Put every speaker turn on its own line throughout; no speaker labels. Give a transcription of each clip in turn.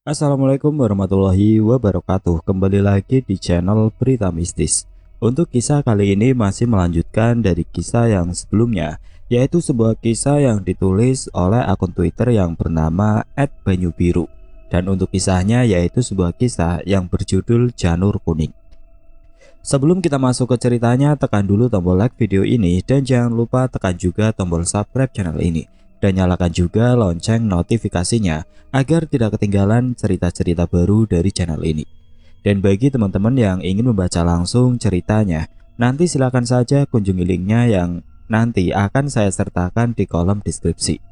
Assalamualaikum warahmatullahi wabarakatuh. Kembali lagi di channel Berita Mistis. Untuk kisah kali ini masih melanjutkan dari kisah yang sebelumnya, yaitu sebuah kisah yang ditulis oleh akun Twitter yang bernama @banyubiru. Dan untuk kisahnya yaitu sebuah kisah yang berjudul Janur Kuning. Sebelum kita masuk ke ceritanya, tekan dulu tombol like video ini dan jangan lupa tekan juga tombol subscribe channel ini dan nyalakan juga lonceng notifikasinya agar tidak ketinggalan cerita-cerita baru dari channel ini. Dan bagi teman-teman yang ingin membaca langsung ceritanya, nanti silakan saja kunjungi linknya yang nanti akan saya sertakan di kolom deskripsi.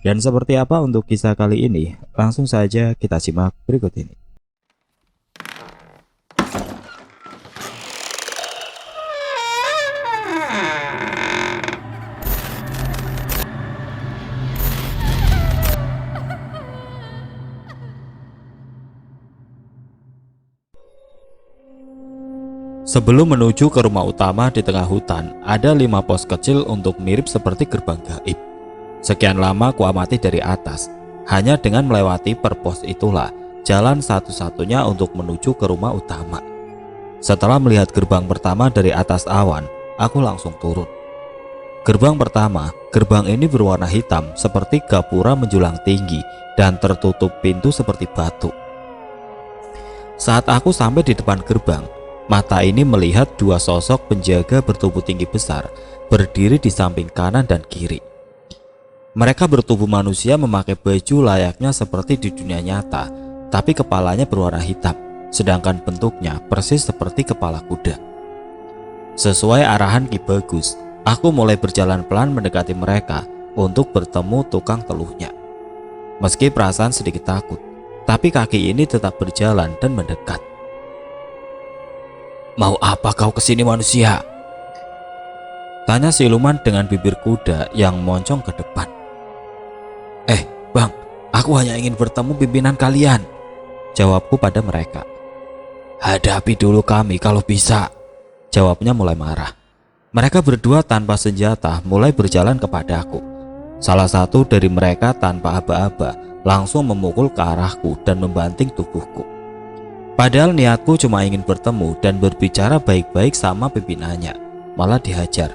Dan seperti apa untuk kisah kali ini? Langsung saja kita simak berikut ini. Sebelum menuju ke rumah utama di tengah hutan, ada 5 pos kecil untuk mirip seperti gerbang gaib. Sekian lama kuamati dari atas, hanya dengan melewati per pos itulah jalan satu-satunya untuk menuju ke rumah utama. Setelah melihat gerbang pertama dari atas awan, aku langsung turun. Gerbang pertama, gerbang ini berwarna hitam seperti gapura menjulang tinggi dan tertutup pintu seperti batu. Saat aku sampai di depan gerbang, mata ini melihat 2 sosok penjaga bertubuh tinggi besar berdiri di samping kanan dan kiri. Mereka bertubuh manusia memakai baju layaknya seperti di dunia nyata, tapi kepalanya berwarna hitam, sedangkan bentuknya persis seperti kepala kuda. Sesuai arahan Ki Bagus, aku mulai berjalan pelan mendekati mereka untuk bertemu tukang teluhnya. Meski perasaan sedikit takut, tapi kaki ini tetap berjalan dan mendekat. "Mau apa kau kesini manusia?" tanya siluman dengan bibir kuda yang moncong ke depan. Bang, aku hanya ingin bertemu pimpinan kalian," jawabku pada mereka. "Hadapi dulu kami kalau bisa," jawabnya mulai marah. Mereka berdua tanpa senjata mulai berjalan kepadaku. Salah satu dari mereka tanpa aba-aba langsung memukul ke arahku dan membanting tubuhku. Padahal niatku cuma ingin bertemu dan berbicara baik-baik sama pimpinannya, malah dihajar.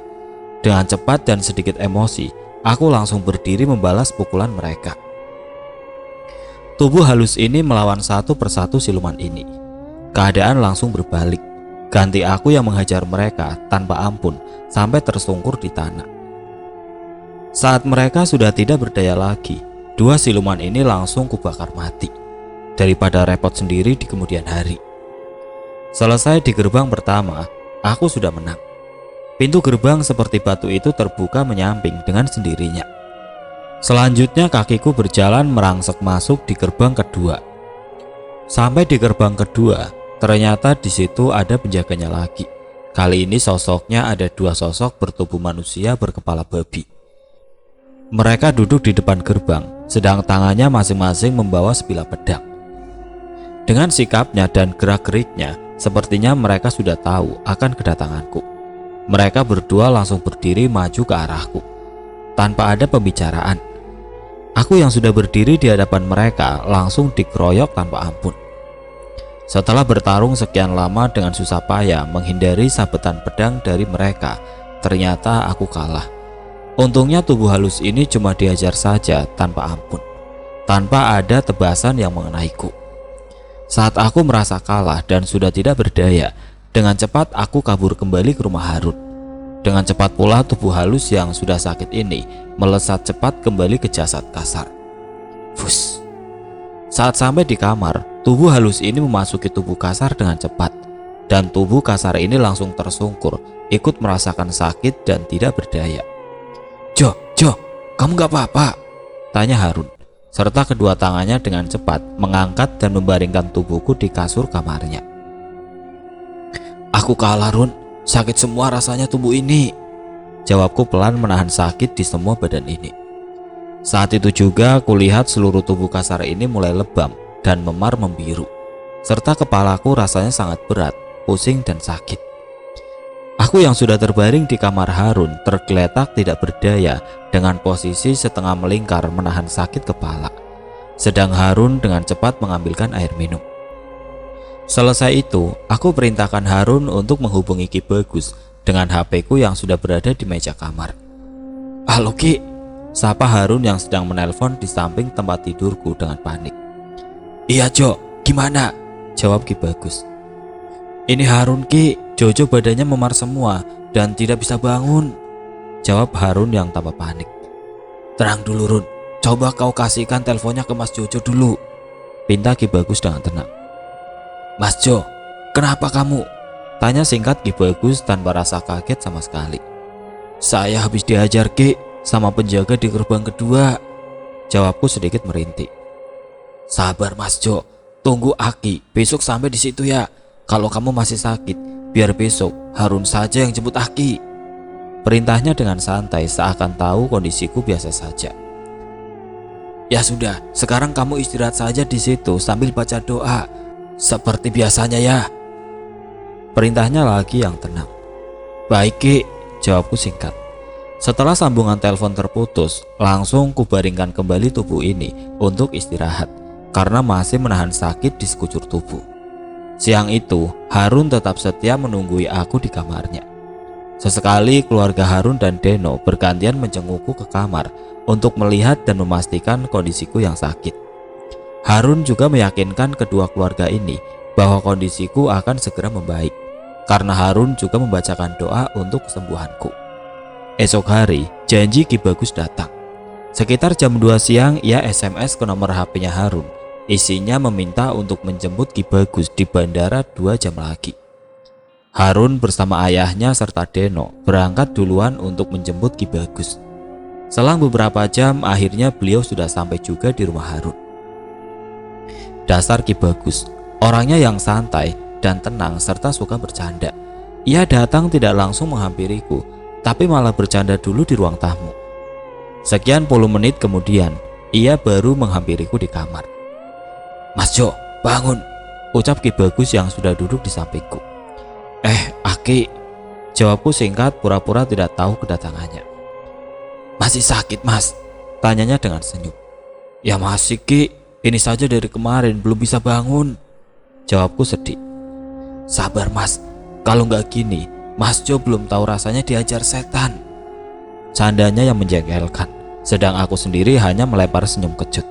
Dengan cepat dan sedikit emosi, aku langsung berdiri membalas pukulan mereka. Tubuh halus ini melawan satu persatu siluman ini. Keadaan langsung berbalik. Ganti aku yang menghajar mereka tanpa ampun sampai tersungkur di tanah. Saat mereka sudah tidak berdaya lagi, 2 siluman ini langsung kubakar mati, daripada repot sendiri di kemudian hari. Selesai di gerbang pertama, aku sudah menang. Pintu gerbang seperti batu itu terbuka menyamping dengan sendirinya. Selanjutnya kakiku berjalan merangsek masuk di gerbang kedua. Sampai di gerbang kedua, ternyata di situ ada penjaganya lagi. Kali ini sosoknya ada 2 sosok bertubuh manusia berkepala babi. Mereka duduk di depan gerbang, sedang tangannya masing-masing membawa sebilah pedang. Dengan sikapnya dan gerak-geriknya, sepertinya mereka sudah tahu akan kedatanganku. Mereka berdua langsung berdiri maju ke arahku, tanpa ada pembicaraan. Aku yang sudah berdiri di hadapan mereka langsung dikeroyok tanpa ampun. Setelah bertarung sekian lama dengan susah payah menghindari sabetan pedang dari mereka, ternyata aku kalah. Untungnya tubuh halus ini cuma dihajar saja tanpa ampun, tanpa ada tebasan yang mengenaiku. Saat aku merasa kalah dan sudah tidak berdaya, dengan cepat aku kabur kembali ke rumah Harun. Dengan cepat pula tubuh halus yang sudah sakit ini melesat cepat kembali ke jasad kasar. Fus. Saat sampai di kamar, tubuh halus ini memasuki tubuh kasar dengan cepat, dan tubuh kasar ini langsung tersungkur, ikut merasakan sakit dan tidak berdaya. Jo, kamu gak apa-apa?" tanya Harun, serta kedua tangannya dengan cepat mengangkat dan membaringkan tubuhku di kasur kamarnya. "Aku kalah, Run. Sakit semua rasanya tubuh ini," jawabku pelan menahan sakit di semua badan ini. Saat itu juga kulihat seluruh tubuh kasar ini mulai lebam dan memar membiru, serta kepalaku rasanya sangat berat, pusing dan sakit. Aku yang sudah terbaring di kamar Harun tergeletak tidak berdaya dengan posisi setengah melingkar menahan sakit kepala. sedang Harun dengan cepat mengambilkan air minum. Selesai itu, aku perintahkan Harun untuk menghubungi Ki Bagus dengan HP-ku yang sudah berada di meja kamar. "Halo Ki," sapa Harun yang sedang menelpon di samping tempat tidurku dengan panik. "Iya Jo, gimana?" jawab Ki Bagus. "Ini Harun Ki, Jojo badannya memar semua dan tidak bisa bangun," jawab Harun yang tambah panik. "Tenang dulu Run, coba kau kasihkan teleponnya ke Mas Jojo dulu," pinta Ki Bagus dengan tenang. "Mas Jo, kenapa kamu?" tanya singkat Ki Bagus tanpa rasa kaget sama sekali. "Saya habis diajar Ki sama penjaga di gerbang kedua," jawabku sedikit merintih. "Sabar Mas Jo, tunggu Aki besok sampai di situ ya. Kalau kamu masih sakit, biar besok Harun saja yang jemput Aki," perintahnya dengan santai seakan tahu kondisiku biasa saja. "Ya sudah, sekarang kamu istirahat saja di situ sambil baca doa seperti biasanya ya," perintahnya lagi yang tenang. "Baik Ki," jawabku singkat. Setelah sambungan telepon terputus, langsung kubaringkan kembali tubuh ini untuk istirahat karena masih menahan sakit di sekujur tubuh. Siang itu, Harun tetap setia menunggui aku di kamarnya. Sesekali keluarga Harun dan Deno bergantian menjengukku ke kamar untuk melihat dan memastikan kondisiku yang sakit. Harun juga meyakinkan kedua keluarga ini bahwa kondisiku akan segera membaik, karena Harun juga membacakan doa untuk kesembuhanku. Esok hari, janji Ki Bagus datang. Sekitar jam 2 siang, ia SMS ke nomor HP-nya Harun. Isinya meminta untuk menjemput Ki Bagus di bandara 2 jam lagi. Harun bersama ayahnya serta Deno berangkat duluan untuk menjemput Ki Bagus. Selang beberapa jam, akhirnya beliau sudah sampai juga di rumah Harun. Dasar Ki Bagus, orangnya yang santai dan tenang serta suka bercanda. Ia datang tidak langsung menghampiriku, tapi malah bercanda dulu di ruang tamu. Sekian puluh menit kemudian, ia baru menghampiriku di kamar. "Mas Jo, bangun," ucap Ki Bagus yang sudah duduk di sampingku. Aki," jawabku singkat pura-pura tidak tahu kedatangannya. "Masih sakit Mas?" tanyanya dengan senyum. "Ya masih Ki, ini saja dari kemarin belum bisa bangun," jawabku sedih. "Sabar Mas, kalau nggak gini Mas Jo belum tahu rasanya diajar setan," candanya yang menjengkelkan, sedang aku sendiri hanya melempar senyum kecut.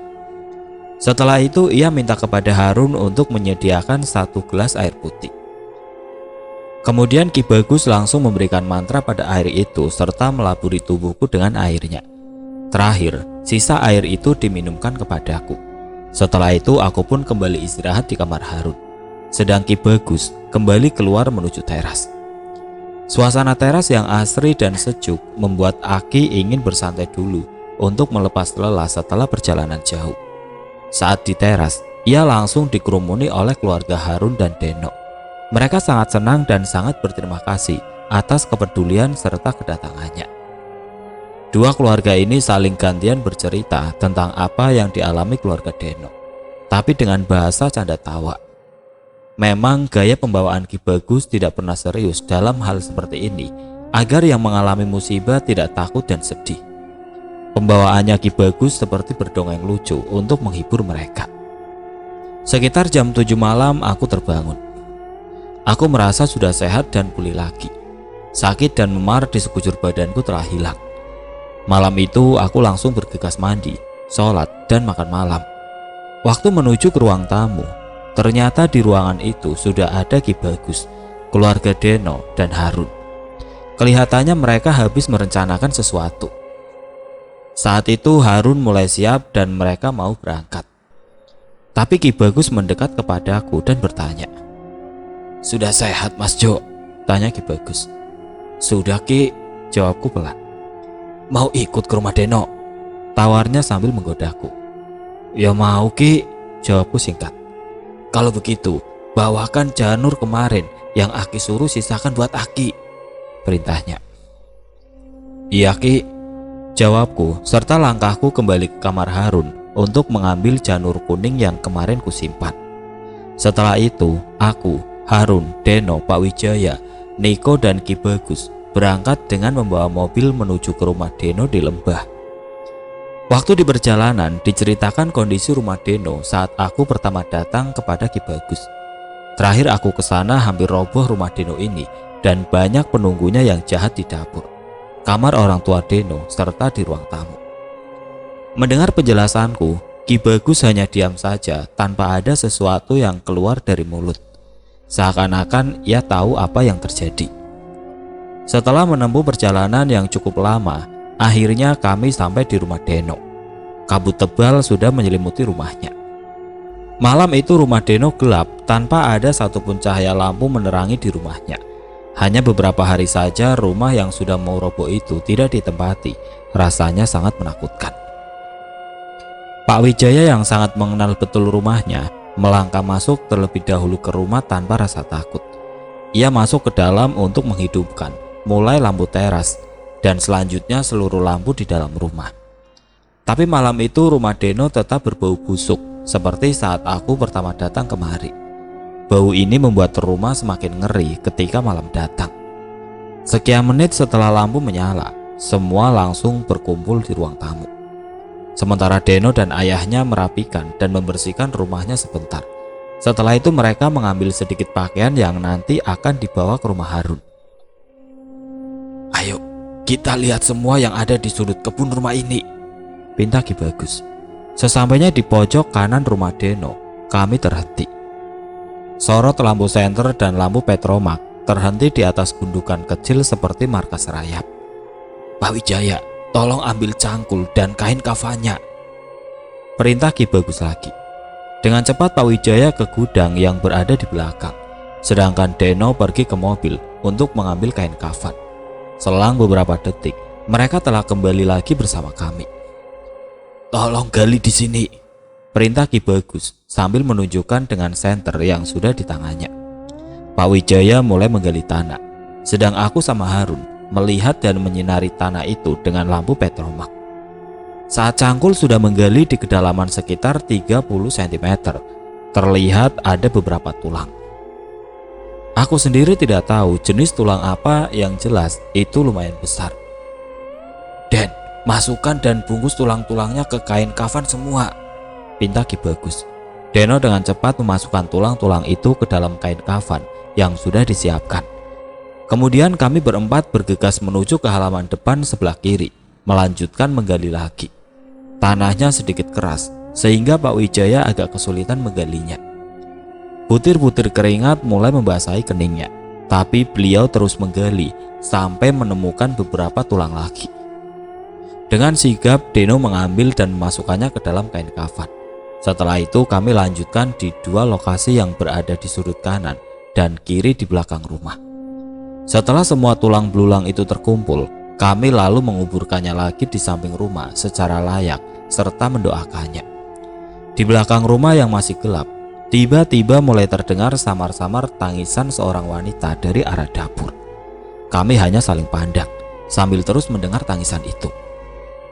Setelah itu ia minta kepada Harun untuk menyediakan 1 gelas air putih. Kemudian Ki Bagus langsung memberikan mantra pada air itu serta melaburi tubuhku dengan airnya. Terakhir, sisa air itu diminumkan kepadaku. Setelah itu aku pun kembali istirahat di kamar Harun, sedang Ki Bagus kembali keluar menuju teras. Suasana teras yang asri dan sejuk membuat Aki ingin bersantai dulu untuk melepas lelah setelah perjalanan jauh. Saat di teras, ia langsung dikerumuni oleh keluarga Harun dan Deno. Mereka sangat senang dan sangat berterima kasih atas kepedulian serta kedatangannya. Dua keluarga ini saling gantian bercerita tentang apa yang dialami keluarga Deno, tapi dengan bahasa canda tawa. Memang gaya pembawaan Ki Bagus tidak pernah serius dalam hal seperti ini, agar yang mengalami musibah tidak takut dan sedih. Pembawaannya Ki Bagus seperti berdongeng lucu untuk menghibur mereka. Sekitar jam 7 malam aku terbangun. Aku merasa sudah sehat dan pulih lagi. Sakit dan memar di sekujur badanku telah hilang. Malam itu aku langsung bergegas mandi, sholat, dan makan malam. Waktu menuju ke ruang tamu, ternyata di ruangan itu sudah ada Ki Bagus, keluarga Deno, dan Harun. Kelihatannya mereka habis merencanakan sesuatu. Saat itu Harun mulai siap dan mereka mau berangkat. Tapi Ki Bagus mendekat kepadaku dan bertanya, "Sudah sehat Mas Jo?" tanya Ki Bagus. "Sudah Ki," jawabku pelan. "Mau ikut ke rumah Deno?" tawarnya sambil menggodaku. "Ya mau Ki," jawabku singkat. "Kalau begitu, bawakan janur kemarin yang Aki suruh sisakan buat Aki," perintahnya. "Iya Ki," jawabku serta langkahku kembali ke kamar Harun untuk mengambil janur kuning yang kemarin kusimpan. Setelah itu, aku, Harun, Deno, Pak Wijaya, Niko, dan Ki Bagus berangkat dengan membawa mobil menuju ke rumah Deno di lembah. Waktu di perjalanan diceritakan kondisi rumah Deno saat aku pertama datang kepada Ki Bagus. Terakhir aku ke sana hampir roboh rumah Deno ini dan banyak penunggunya yang jahat di dapur, kamar orang tua Deno, serta di ruang tamu. Mendengar penjelasanku, Ki Bagus hanya diam saja tanpa ada sesuatu yang keluar dari mulut. Seakan-akan ia tahu apa yang terjadi. Setelah menempuh perjalanan yang cukup lama, akhirnya kami sampai di rumah Deno. Kabut tebal sudah menyelimuti rumahnya. Malam itu rumah Deno gelap tanpa ada satupun cahaya lampu menerangi di rumahnya. Hanya beberapa hari saja rumah yang sudah mau roboh itu tidak ditempati. Rasanya sangat menakutkan. Pak Wijaya yang sangat mengenal betul rumahnya melangkah masuk terlebih dahulu ke rumah tanpa rasa takut. Ia masuk ke dalam untuk menghidupkan mulai lampu teras dan selanjutnya seluruh lampu di dalam rumah. Tapi malam itu rumah Deno tetap berbau busuk seperti saat aku pertama datang kemari. Bau ini membuat rumah semakin ngeri ketika malam datang. Sekian menit setelah lampu menyala, semua langsung berkumpul di ruang tamu. Sementara Deno dan ayahnya merapikan dan membersihkan rumahnya sebentar. Setelah itu mereka mengambil sedikit pakaian yang nanti akan dibawa ke rumah Harun. "Ayo, kita lihat semua yang ada di sudut kebun rumah ini," pinta Ki Bagus. Sesampainya di pojok kanan rumah Deno, kami terhenti. Sorot lampu senter dan lampu petromak terhenti di atas gundukan kecil seperti markas rayap. "Pak Wijaya, tolong ambil cangkul dan kain kafannya," perintah Ki Bagus lagi. Dengan cepat Pak Wijaya ke gudang yang berada di belakang, sedangkan Deno pergi ke mobil untuk mengambil kain kafan. Selang beberapa detik, mereka telah kembali lagi bersama kami. "Tolong gali di sini," perintah Ki Bagus sambil menunjukkan dengan senter yang sudah di tangannya. Pak Wijaya mulai menggali tanah, sedang aku sama Harun melihat dan menyinari tanah itu dengan lampu petromak. Saat cangkul sudah menggali di kedalaman sekitar 30 cm, terlihat ada beberapa tulang. Aku sendiri tidak tahu jenis tulang apa, yang jelas itu lumayan besar. "Den, masukkan dan bungkus tulang-tulangnya ke kain kafan semua," pinta Ki Bagus. Deno dengan cepat memasukkan tulang-tulang itu ke dalam kain kafan yang sudah disiapkan. Kemudian kami berempat bergegas menuju ke halaman depan sebelah kiri, melanjutkan menggali lagi. Tanahnya sedikit keras sehingga Pak Wijaya agak kesulitan menggalinya. Butir-butir keringat mulai membasahi keningnya, tapi beliau terus menggali sampai menemukan beberapa tulang lagi. Dengan sigap Deno mengambil dan memasukkannya ke dalam kain kafan. Setelah itu kami lanjutkan di dua lokasi yang berada di sudut kanan dan kiri di belakang rumah. Setelah semua tulang belulang itu terkumpul, kami lalu menguburkannya lagi di samping rumah secara layak serta mendoakannya. Di belakang rumah yang masih gelap, tiba-tiba mulai terdengar samar-samar tangisan seorang wanita dari arah dapur. Kami hanya saling pandang sambil terus mendengar tangisan itu.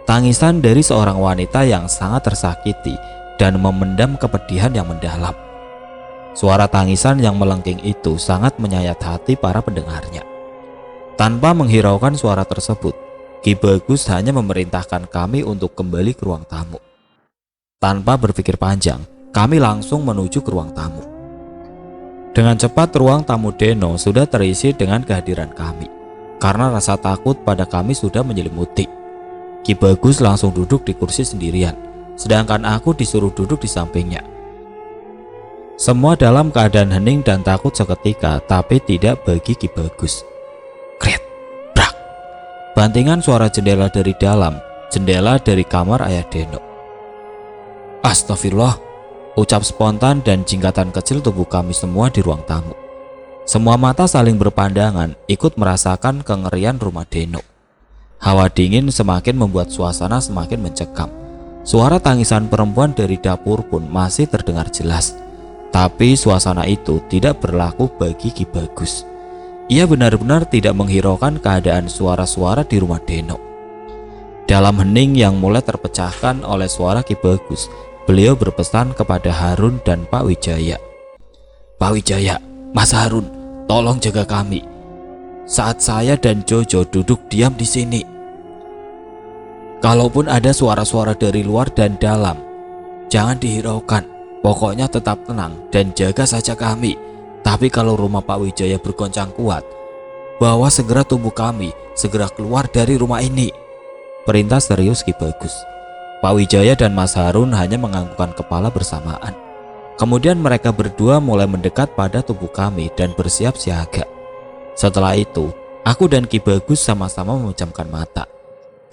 Tangisan dari seorang wanita yang sangat tersakiti dan memendam kepedihan yang mendalam. Suara tangisan yang melengking itu sangat menyayat hati para pendengarnya. Tanpa menghiraukan suara tersebut, Ki Bagus hanya memerintahkan kami untuk kembali ke ruang tamu. Tanpa berpikir panjang, kami langsung menuju ke ruang tamu. Dengan cepat ruang tamu Deno sudah terisi dengan kehadiran kami, karena rasa takut pada kami sudah menyelimuti. Ki Bagus langsung duduk di kursi sendirian, sedangkan aku disuruh duduk di sampingnya. Semua dalam keadaan hening dan takut seketika, tapi tidak bagi Ki Bagus. Kret, brak. Bantingan suara jendela dari dalam, jendela dari kamar ayah Deno. "Astagfirullah," ucap spontan dan jingkatan kecil tubuh kami semua di ruang tamu. Semua mata saling berpandangan, ikut merasakan kengerian rumah Deno. Hawa dingin semakin membuat suasana semakin mencekam. Suara tangisan perempuan dari dapur pun masih terdengar jelas. Tapi suasana itu tidak berlaku bagi Ki Bagus. Ia benar-benar tidak menghiraukan keadaan suara-suara di rumah Deno. Dalam hening yang mulai terpecahkan oleh suara Ki Bagus, beliau berpesan kepada Harun dan Pak Wijaya. "Pak Wijaya, Mas Harun, tolong jaga kami saat saya dan Jojo duduk diam di sini." Kalaupun ada suara-suara dari luar dan dalam, jangan dihiraukan. Pokoknya tetap tenang dan jaga saja kami. Tapi kalau rumah Pak Wijaya bergoncang kuat, bawa segera tubuh kami segera keluar dari rumah ini. Perintah serius Ki Bagus. Pak Wijaya dan Mas Harun hanya menganggukkan kepala bersamaan. Kemudian mereka berdua mulai mendekat pada tubuh kami dan bersiap siaga. Setelah itu, aku dan Ki Bagus sama-sama memejamkan mata.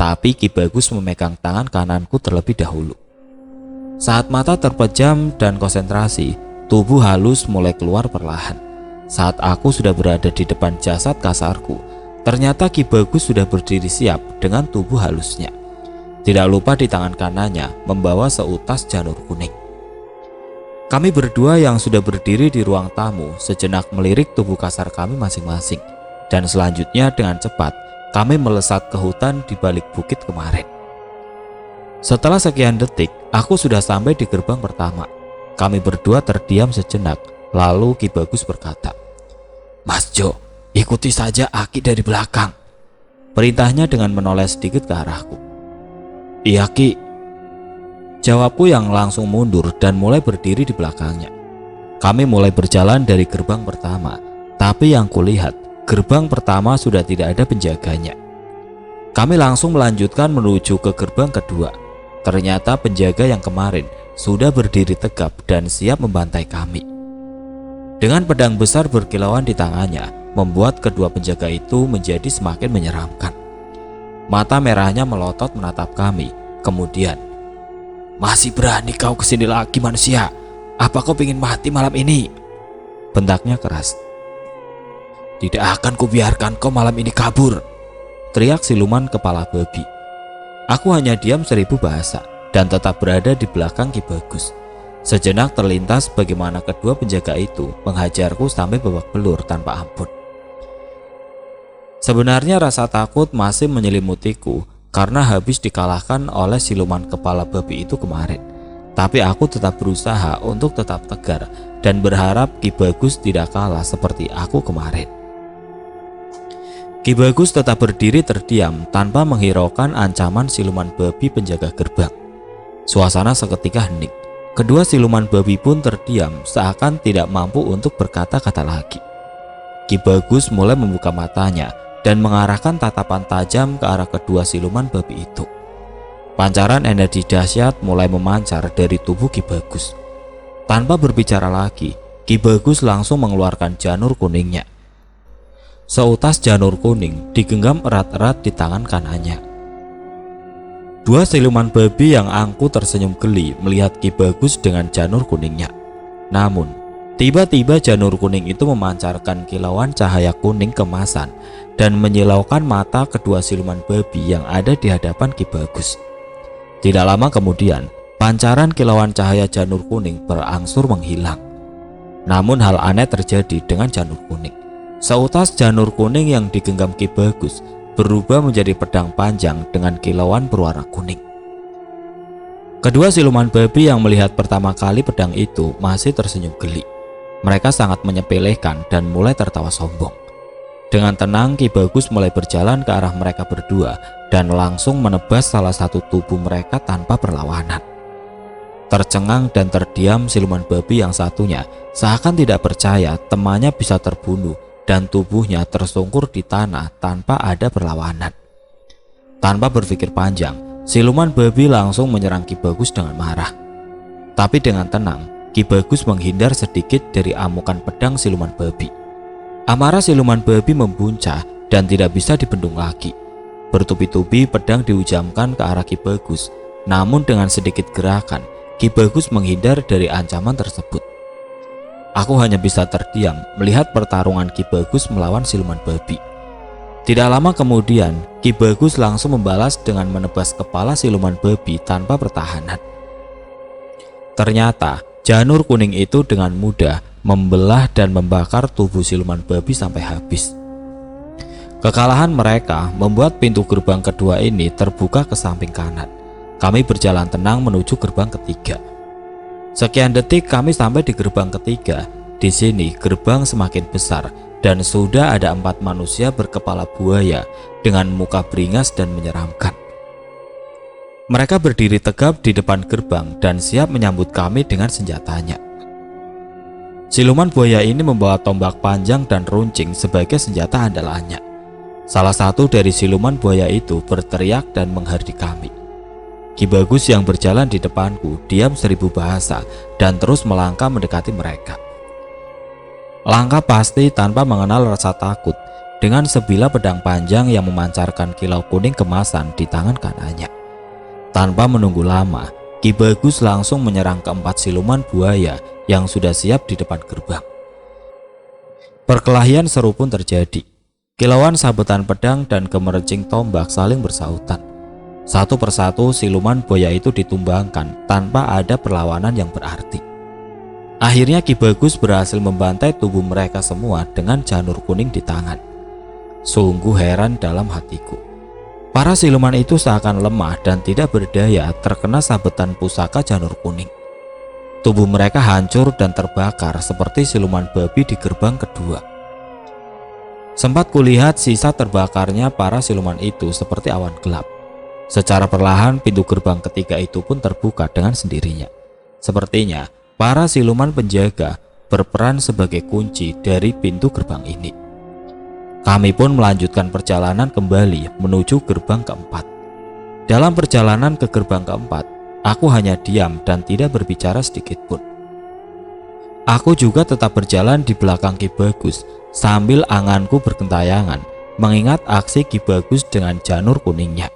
Tapi Ki Bagus memegang tangan kananku terlebih dahulu. Saat mata terpejam dan konsentrasi, tubuh halus mulai keluar perlahan. Saat aku sudah berada di depan jasad kasarku, ternyata Ki Bagus sudah berdiri siap dengan tubuh halusnya. Tidak lupa di tangan kanannya membawa seutas janur kuning. Kami berdua yang sudah berdiri di ruang tamu sejenak melirik tubuh kasar kami masing-masing. Dan selanjutnya dengan cepat kami melesat ke hutan di balik bukit kemarin. Setelah sekian detik, aku sudah sampai di gerbang pertama. Kami berdua terdiam sejenak, lalu Ki Bagus berkata, "Mas Jo, ikuti saja Aki dari belakang." Perintahnya dengan menoleh sedikit ke arahku. "Iya Ki," jawabku yang langsung mundur dan mulai berdiri di belakangnya. Kami mulai berjalan dari gerbang pertama, tapi yang kulihat, gerbang pertama sudah tidak ada penjaganya. Kami langsung melanjutkan menuju ke gerbang kedua. Ternyata penjaga yang kemarin sudah berdiri tegap dan siap membantai kami. Dengan pedang besar berkilauan di tangannya, membuat kedua penjaga itu menjadi semakin menyeramkan. Mata merahnya melotot menatap kami. Kemudian, "Masih berani kau kesini lagi manusia? Apa kau ingin mati malam ini?" bentaknya keras. "Tidak akan kubiarkan kau malam ini kabur," teriak siluman kepala babi. Aku hanya diam 1000 bahasa dan tetap berada di belakang Ki Bagus. Sejenak terlintas bagaimana kedua penjaga itu menghajarku sampai babak belur tanpa ampun. Sebenarnya rasa takut masih menyelimutiku karena habis dikalahkan oleh siluman kepala babi itu kemarin. Tapi aku tetap berusaha untuk tetap tegar dan berharap Ki Bagus tidak kalah seperti aku kemarin. Ki Bagus tetap berdiri terdiam tanpa menghiraukan ancaman siluman babi penjaga gerbang. Suasana seketika hening. Kedua siluman babi pun terdiam seakan tidak mampu untuk berkata-kata lagi. Ki Bagus mulai membuka matanya dan mengarahkan tatapan tajam ke arah kedua siluman babi itu. Pancaran energi dahsyat mulai memancar dari tubuh Ki Bagus. Tanpa berbicara lagi, Ki Bagus langsung mengeluarkan janur kuningnya. Seutas janur kuning digenggam erat-erat di tangan kanannya. Dua siluman babi yang angkuh tersenyum geli melihat Ki Bagus dengan janur kuningnya. Namun, tiba-tiba janur kuning itu memancarkan kilauan cahaya kuning kemasan dan menyilaukan mata kedua siluman babi yang ada di hadapan Ki Bagus. Tidak lama kemudian, pancaran kilauan cahaya janur kuning berangsur menghilang. Namun hal aneh terjadi dengan janur kuning. Seutas janur kuning yang digenggam Ki Bagus berubah menjadi pedang panjang dengan kilauan berwarna kuning. Kedua siluman babi yang melihat pertama kali pedang itu masih tersenyum geli. Mereka sangat menyepelekan dan mulai tertawa sombong. Dengan tenang Ki Bagus mulai berjalan ke arah mereka berdua dan langsung menebas salah satu tubuh mereka tanpa perlawanan. Tercengang dan terdiam siluman babi yang satunya seakan tidak percaya temannya bisa terbunuh dan tubuhnya tersungkur di tanah tanpa ada perlawanan. Tanpa berpikir panjang, siluman babi langsung menyerang Ki Bagus dengan marah. Tapi dengan tenang, Ki Bagus menghindar sedikit dari amukan pedang siluman babi. Amarah siluman babi membuncah dan tidak bisa dibendung lagi. Bertubi-tubi pedang dihujamkan ke arah Ki Bagus. Namun dengan sedikit gerakan, Ki Bagus menghindar dari ancaman tersebut. Aku hanya bisa terdiam melihat pertarungan Ki Bagus melawan siluman babi. Tidak lama kemudian, Ki Bagus langsung membalas dengan menebas kepala siluman babi tanpa pertahanan. Ternyata, janur kuning itu dengan mudah membelah dan membakar tubuh siluman babi sampai habis. Kekalahan mereka membuat pintu gerbang kedua ini terbuka ke samping kanan. Kami berjalan tenang menuju gerbang ketiga. Sekian detik kami sampai di gerbang ketiga. Di sini gerbang semakin besar dan sudah ada 4 manusia berkepala buaya dengan muka beringas dan menyeramkan. Mereka berdiri tegap di depan gerbang dan siap menyambut kami dengan senjatanya. Siluman buaya ini membawa tombak panjang dan runcing sebagai senjata andalannya. Salah satu dari siluman buaya itu berteriak dan menghardik kami. Ki Bagus yang berjalan di depanku diam 1000 bahasa dan terus melangkah mendekati mereka. Langkah pasti tanpa mengenal rasa takut, dengan sebilah pedang panjang yang memancarkan kilau kuning kemasan di tangan kanannya. Tanpa menunggu lama, Ki Bagus langsung menyerang keempat siluman buaya yang sudah siap di depan gerbang. Perkelahian seru pun terjadi. Kilauan sabetan pedang dan gemericing tombak saling bersautan. Satu persatu siluman buaya itu ditumbangkan tanpa ada perlawanan yang berarti. Akhirnya Ki Bagus berhasil membantai tubuh mereka semua dengan janur kuning di tangan. Sungguh heran dalam hatiku. Para siluman itu seakan lemah dan tidak berdaya terkena sabetan pusaka janur kuning. Tubuh mereka hancur dan terbakar seperti siluman babi di gerbang kedua. Sempat kulihat sisa terbakarnya para siluman itu seperti awan gelap. Secara perlahan pintu gerbang ketiga itu pun terbuka dengan sendirinya. Sepertinya para siluman penjaga berperan sebagai kunci dari pintu gerbang ini. Kami pun melanjutkan perjalanan kembali menuju gerbang keempat. Dalam perjalanan ke gerbang keempat, aku hanya diam dan tidak berbicara sedikit pun. Aku juga tetap berjalan di belakang Ki Bagus sambil anganku bergentayangan mengingat aksi Ki Bagus dengan janur kuningnya.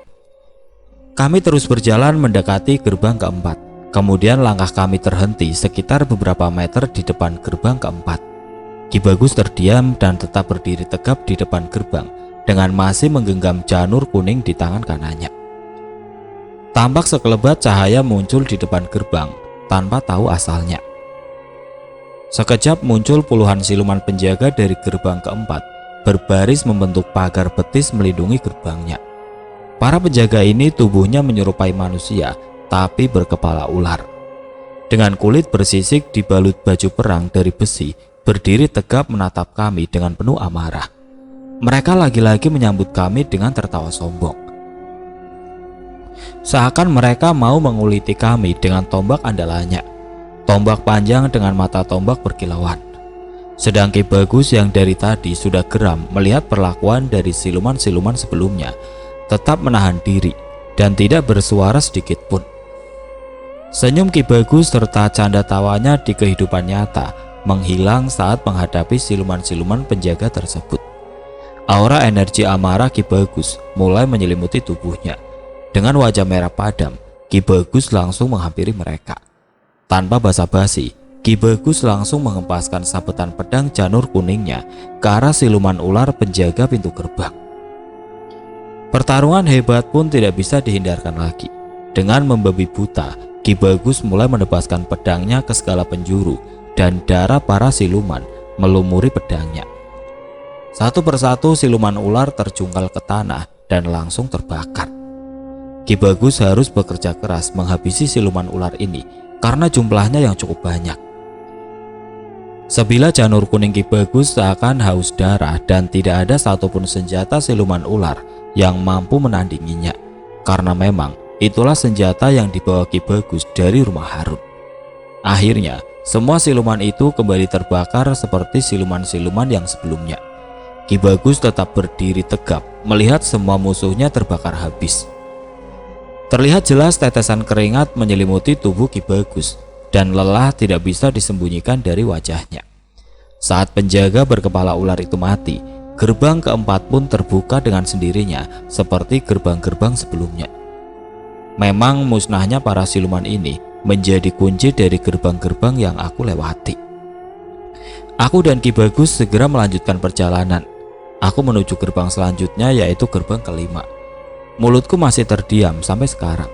Kami terus berjalan mendekati gerbang keempat. Kemudian langkah kami terhenti sekitar beberapa meter di depan gerbang keempat. Ki Bagus terdiam dan tetap berdiri tegap di depan gerbang dengan masih menggenggam janur kuning di tangan kanannya. Tampak sekelebat cahaya muncul di depan gerbang tanpa tahu asalnya. Sekejap muncul puluhan siluman penjaga dari gerbang keempat berbaris membentuk pagar betis melindungi gerbangnya. Para penjaga ini tubuhnya menyerupai manusia tapi berkepala ular. Dengan kulit bersisik dibalut baju perang dari besi, berdiri tegap menatap kami dengan penuh amarah. Mereka lagi-lagi menyambut kami dengan tertawa sombong. Seakan mereka mau menguliti kami dengan tombak andalannya. Tombak panjang dengan mata tombak berkilauan. Sedang Ki Bagus yang dari tadi sudah geram melihat perlakuan dari siluman-siluman sebelumnya, tetap menahan diri dan tidak bersuara sedikit pun. Senyum Ki Bagus serta canda tawanya di kehidupan nyata menghilang saat menghadapi siluman-siluman penjaga tersebut. Aura energi amarah Ki Bagus mulai menyelimuti tubuhnya. Dengan wajah merah padam, Ki Bagus langsung menghampiri mereka. Tanpa basa-basi, Ki Bagus langsung mengempaskan sabetan pedang janur kuningnya ke arah siluman ular penjaga pintu gerbang. Pertarungan hebat pun tidak bisa dihindarkan lagi. Dengan membabi buta, Ki Bagus mulai menebaskan pedangnya ke segala penjuru dan darah para siluman melumuri pedangnya. Satu persatu siluman ular terjungkal ke tanah dan langsung terbakar. Ki Bagus harus bekerja keras menghabisi siluman ular ini karena jumlahnya yang cukup banyak. Sebilah janur kuning Ki Bagus seakan haus darah dan tidak ada satupun senjata siluman ular yang mampu menandinginya, karena memang itulah senjata yang dibawa Ki Bagus dari rumah Harun. Akhirnya semua siluman itu kembali terbakar seperti siluman-siluman yang sebelumnya. Ki Bagus tetap berdiri tegap melihat semua musuhnya terbakar habis. Terlihat jelas tetesan keringat menyelimuti tubuh Ki Bagus dan lelah tidak bisa disembunyikan dari wajahnya. Saat penjaga berkepala ular itu mati, gerbang keempat pun terbuka dengan sendirinya seperti gerbang-gerbang sebelumnya. Memang musnahnya para siluman ini menjadi kunci dari gerbang-gerbang yang aku lewati. Aku dan Ki Bagus segera melanjutkan perjalanan. Aku menuju gerbang selanjutnya, yaitu gerbang kelima. Mulutku masih terdiam sampai sekarang.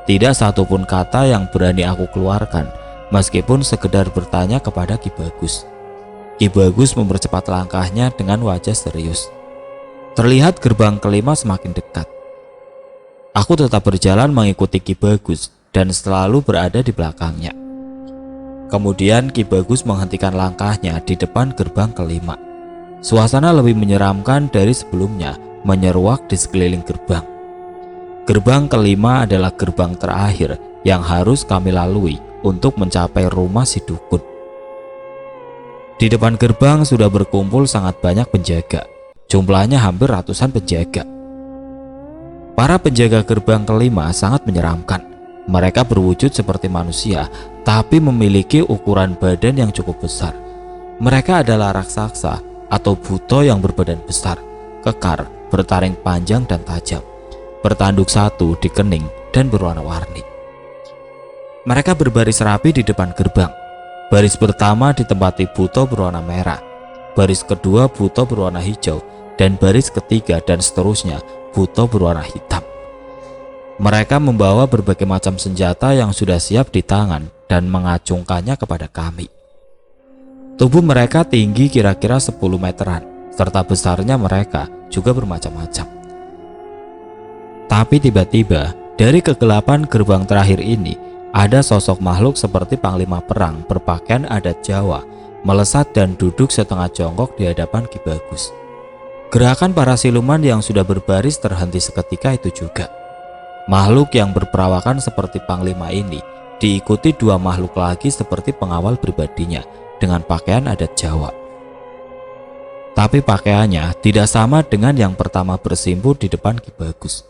Tidak satupun kata yang berani aku keluarkan, meskipun sekedar bertanya kepada Ki Bagus. Ki Bagus mempercepat langkahnya dengan wajah serius. Terlihat gerbang kelima semakin dekat. Aku tetap berjalan mengikuti Ki Bagus dan selalu berada di belakangnya. Kemudian Ki Bagus menghentikan langkahnya di depan gerbang kelima. Suasana lebih menyeramkan dari sebelumnya menyeruak di sekeliling gerbang. Gerbang kelima adalah gerbang terakhir yang harus kami lalui untuk mencapai rumah si dukun. Di depan gerbang sudah berkumpul sangat banyak penjaga. Jumlahnya hampir ratusan penjaga. Para penjaga gerbang kelima sangat menyeramkan. Mereka berwujud seperti manusia, tapi memiliki ukuran badan yang cukup besar. Mereka adalah raksasa atau buto yang berbadan besar, kekar, bertaring panjang dan tajam, bertanduk satu di kening dan berwarna-warni. Mereka berbaris rapi di depan gerbang. Baris pertama ditempati buto berwarna merah, baris kedua buto berwarna hijau, dan baris ketiga dan seterusnya buto berwarna hitam. Mereka membawa berbagai macam senjata yang sudah siap di tangan dan mengacungkannya kepada kami. Tubuh mereka tinggi kira-kira 10 meteran, serta besarnya mereka juga bermacam-macam. Tapi tiba-tiba dari kegelapan gerbang terakhir ini ada sosok makhluk seperti panglima perang berpakaian adat Jawa melesat dan duduk setengah jongkok di hadapan Ki Bagus. Gerakan para siluman yang sudah berbaris terhenti seketika itu juga. Makhluk yang berperawakan seperti panglima ini diikuti dua makhluk lagi seperti pengawal pribadinya dengan pakaian adat Jawa. Tapi pakaiannya tidak sama dengan yang pertama bersimpuh di depan Ki Bagus.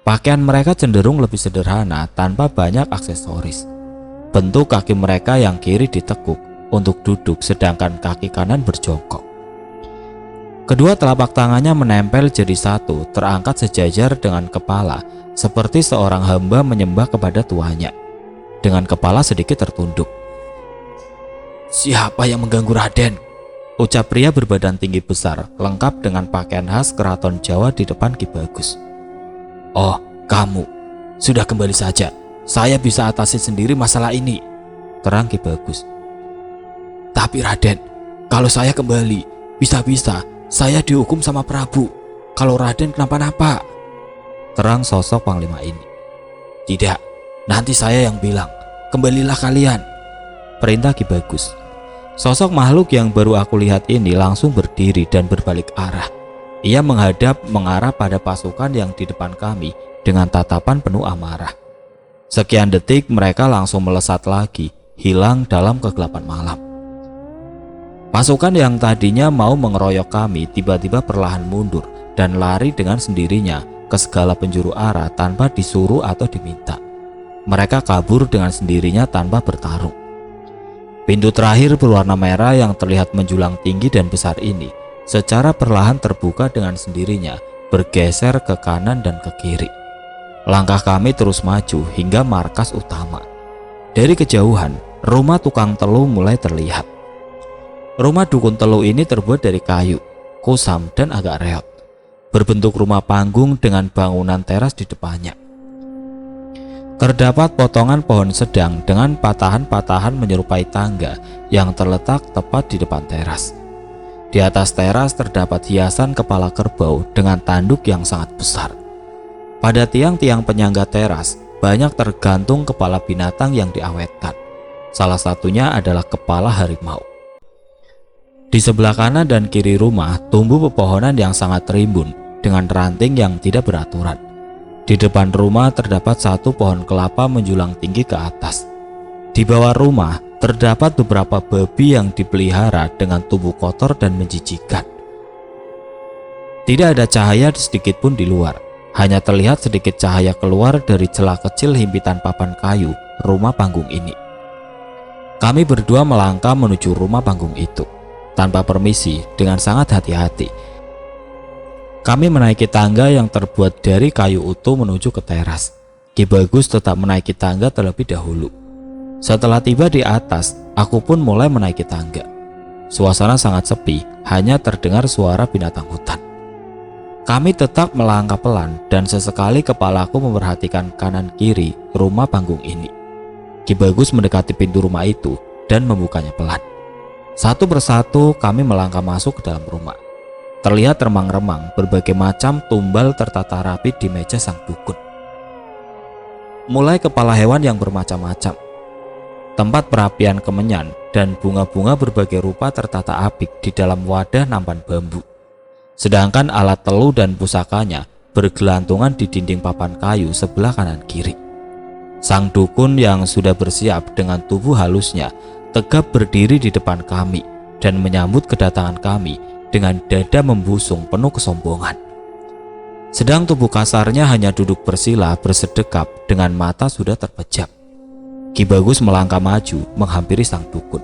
Pakaian mereka cenderung lebih sederhana tanpa banyak aksesoris. Bentuk kaki mereka yang kiri ditekuk untuk duduk sedangkan kaki kanan berjongkok. Kedua telapak tangannya menempel jadi satu, terangkat sejajar dengan kepala, seperti seorang hamba menyembah kepada tuannya, dengan kepala sedikit tertunduk. "Siapa yang mengganggu Raden?" ucap pria berbadan tinggi besar, lengkap dengan pakaian khas keraton Jawa di depan Ki Bagus. "Oh, kamu. Sudah kembali saja. Saya bisa atasi sendiri masalah ini," terang Ki Bagus. "Tapi Raden, kalau saya kembali, bisa-bisa saya dihukum sama Prabu. Kalau Raden kenapa-napa," terang sosok panglima ini. "Tidak, nanti saya yang bilang. Kembalilah kalian," perintah Ki Bagus. Sosok makhluk yang baru aku lihat ini langsung berdiri dan berbalik arah. Ia menghadap mengarah pada pasukan yang di depan kami dengan tatapan penuh amarah. Sekian detik mereka langsung melesat lagi, hilang dalam kegelapan malam. Pasukan yang tadinya mau mengeroyok kami tiba-tiba perlahan mundur dan lari dengan sendirinya ke segala penjuru arah tanpa disuruh atau diminta. Mereka kabur dengan sendirinya tanpa bertarung. Pintu terakhir berwarna merah yang terlihat menjulang tinggi dan besar ini secara perlahan terbuka dengan sendirinya, bergeser ke kanan dan ke kiri. Langkah kami terus maju hingga markas utama. Dari kejauhan, rumah tukang telu mulai terlihat. Rumah dukun telu ini terbuat dari kayu, kusam dan agak reot. Berbentuk rumah panggung dengan bangunan teras di depannya. Terdapat potongan pohon sedang dengan patahan-patahan menyerupai tangga yang terletak tepat di depan teras. Di atas teras terdapat hiasan kepala kerbau dengan tanduk yang sangat besar. Pada tiang-tiang penyangga teras banyak tergantung kepala binatang yang diawetkan. Salah satunya adalah kepala harimau. Di sebelah kanan dan kiri rumah tumbuh pepohonan yang sangat rimbun dengan ranting yang tidak beraturan. Di depan rumah terdapat satu pohon kelapa menjulang tinggi ke atas. Di bawah rumah terdapat beberapa babi yang dipelihara dengan tubuh kotor dan menjijikkan. Tidak ada cahaya sedikit pun di luar. Hanya terlihat sedikit cahaya keluar dari celah kecil himpitan papan kayu rumah panggung ini. Kami berdua melangkah menuju rumah panggung itu. Tanpa permisi, dengan sangat hati-hati, kami menaiki tangga yang terbuat dari kayu utuh menuju ke teras. Ki Bagus tetap menaiki tangga terlebih dahulu. Setelah tiba di atas, aku pun mulai menaiki tangga. Suasana sangat sepi, hanya terdengar suara binatang hutan. Kami tetap melangkah pelan dan sesekali kepalaku memperhatikan kanan kiri rumah panggung ini. Ki Bagus mendekati pintu rumah itu dan membukanya pelan. Satu persatu kami melangkah masuk ke dalam rumah. Terlihat remang-remang berbagai macam tumbal tertata rapi di meja sang dukun. Mulai kepala hewan yang bermacam-macam, tempat perapian kemenyan, dan bunga-bunga berbagai rupa tertata apik di dalam wadah nampan bambu. Sedangkan alat telu dan pusakanya bergelantungan di dinding papan kayu sebelah kanan kiri. Sang dukun yang sudah bersiap dengan tubuh halusnya tegap berdiri di depan kami dan menyambut kedatangan kami dengan dada membusung penuh kesombongan. Sedang tubuh kasarnya hanya duduk bersila bersedekap dengan mata sudah terpejam. Ki Bagus melangkah maju menghampiri sang dukun.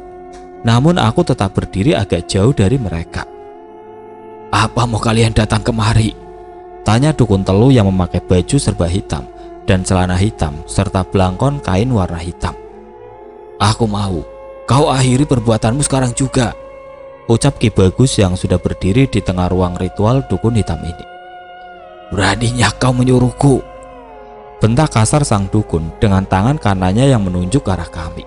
Namun aku tetap berdiri agak jauh dari mereka. "Apa mau kalian datang kemari?" tanya dukun telu yang memakai baju serba hitam dan celana hitam serta belangkon kain warna hitam. "Aku mau kau akhiri perbuatanmu sekarang juga," ucap Ki Bagus yang sudah berdiri di tengah ruang ritual dukun hitam ini. "Beraninya kau menyuruhku," bentak kasar sang dukun dengan tangan kanannya yang menunjuk ke arah kami.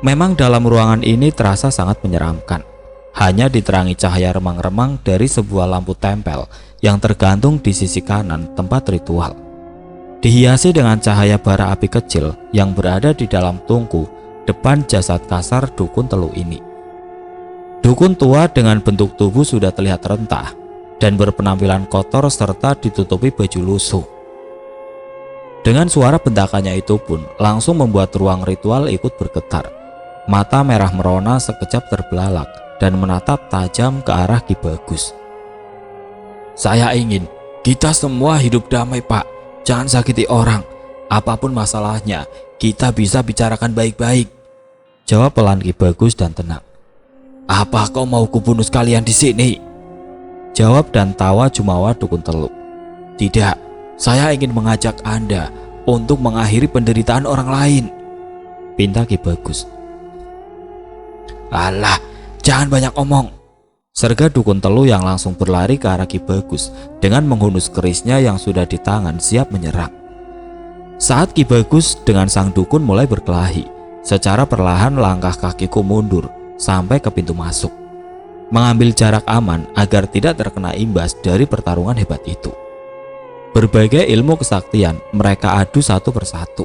Memang dalam ruangan ini terasa sangat menyeramkan. Hanya diterangi cahaya remang-remang dari sebuah lampu tempel yang tergantung di sisi kanan tempat ritual. Dihiasi dengan cahaya bara api kecil yang berada di dalam tungku depan jasad kasar dukun telu ini. Dukun tua dengan bentuk tubuh sudah terlihat rentah dan berpenampilan kotor serta ditutupi baju lusuh. Dengan suara bentakannya itu pun langsung membuat ruang ritual ikut bergetar. Mata merah merona sekejap terbelalak dan menatap tajam ke arah Ki Bagus. "Saya ingin kita semua hidup damai, Pak. Jangan sakiti orang. Apapun masalahnya, kita bisa bicarakan baik-baik," jawab pelan Ki Bagus dan tenang. "Apa kau mau kubunuh sekalian di sini?" jawab dan tawa jumawa dukun telu. "Tidak, saya ingin mengajak Anda untuk mengakhiri penderitaan orang lain," pinta Ki Bagus. "Alah, jangan banyak omong," serga dukun telu yang langsung berlari ke arah Ki Bagus dengan menghunus kerisnya yang sudah di tangan siap menyerang. Saat Ki Bagus dengan sang dukun mulai berkelahi, secara perlahan langkah kakiku mundur sampai ke pintu masuk, mengambil jarak aman agar tidak terkena imbas dari pertarungan hebat itu. Berbagai ilmu kesaktian mereka adu satu persatu.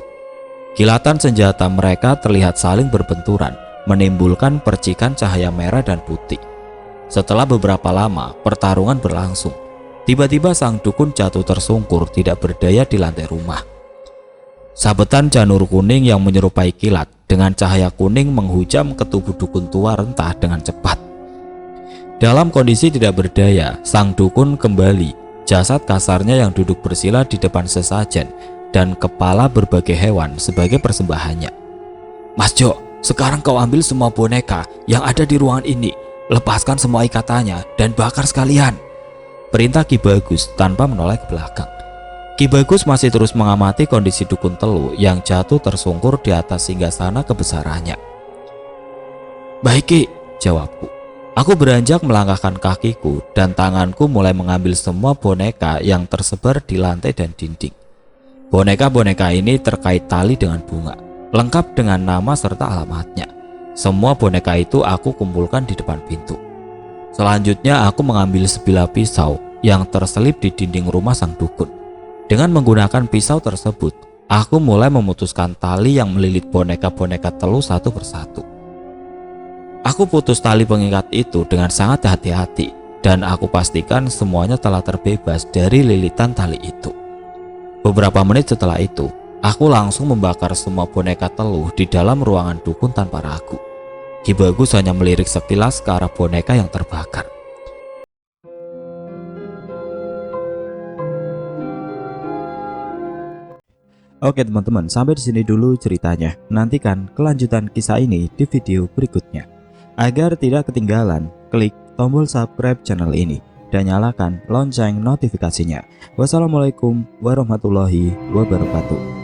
Kilatan senjata mereka terlihat saling berbenturan, menimbulkan percikan cahaya merah dan putih. Setelah beberapa lama pertarungan berlangsung, tiba-tiba sang dukun jatuh tersungkur tidak berdaya di lantai rumah. Sabetan janur kuning yang menyerupai kilat dengan cahaya kuning menghujam ke tubuh dukun tua rentah dengan cepat. Dalam kondisi tidak berdaya, sang dukun kembali jasad kasarnya yang duduk bersila di depan sesajen dan kepala berbagai hewan sebagai persembahannya. "Mas Jo, sekarang kau ambil semua boneka yang ada di ruangan ini, lepaskan semua ikatannya dan bakar sekalian," perintah Ki Bagus tanpa menoleh ke belakang. Ki Bagus masih terus mengamati kondisi dukun telu yang jatuh tersungkur di atas singgasana kebesarannya. "Baik Ki," jawabku. Aku beranjak melangkahkan kakiku dan tanganku mulai mengambil semua boneka yang tersebar di lantai dan dinding. Boneka-boneka ini terkait tali dengan bunga, lengkap dengan nama serta alamatnya. Semua boneka itu aku kumpulkan di depan pintu. Selanjutnya aku mengambil sebilah pisau yang terselip di dinding rumah sang dukun. Dengan menggunakan pisau tersebut, aku mulai memutuskan tali yang melilit boneka-boneka telu satu persatu. Aku putus tali pengikat itu dengan sangat hati-hati dan aku pastikan semuanya telah terbebas dari lilitan tali itu. Beberapa menit setelah itu, aku langsung membakar semua boneka teluh di dalam ruangan dukun tanpa ragu. Ki Bagus hanya melirik sekilas ke arah boneka yang terbakar. Oke teman-teman, sampai di sini dulu ceritanya. Nantikan kelanjutan kisah ini di video berikutnya. Agar tidak ketinggalan, klik tombol subscribe channel ini dan nyalakan lonceng notifikasinya. Wassalamualaikum warahmatullahi wabarakatuh.